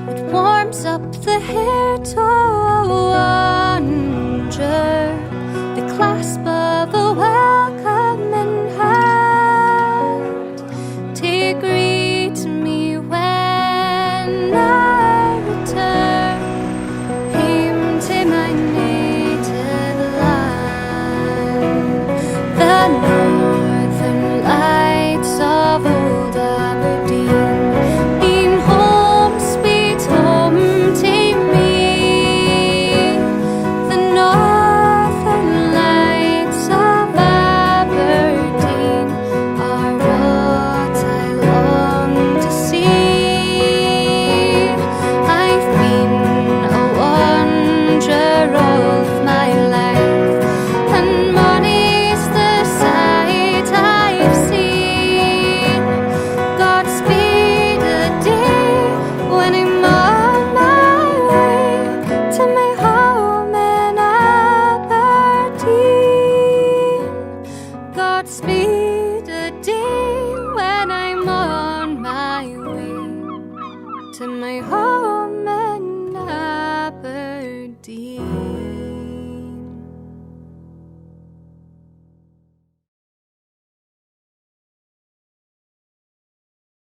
It warms up the hair to wonder, the clasp of a welcoming hand to greet me when I return home to my native land. The northern lights of old Aberdeen, being home, sweet home to me. The northern lights of Aberdeen are what I long to see. I've been a wanderer all of my life, and money's the sight I've seen. Godspeed the day when I'm on my way to my home in Aberdeen. Godspeed the day when I'm on my way to my home.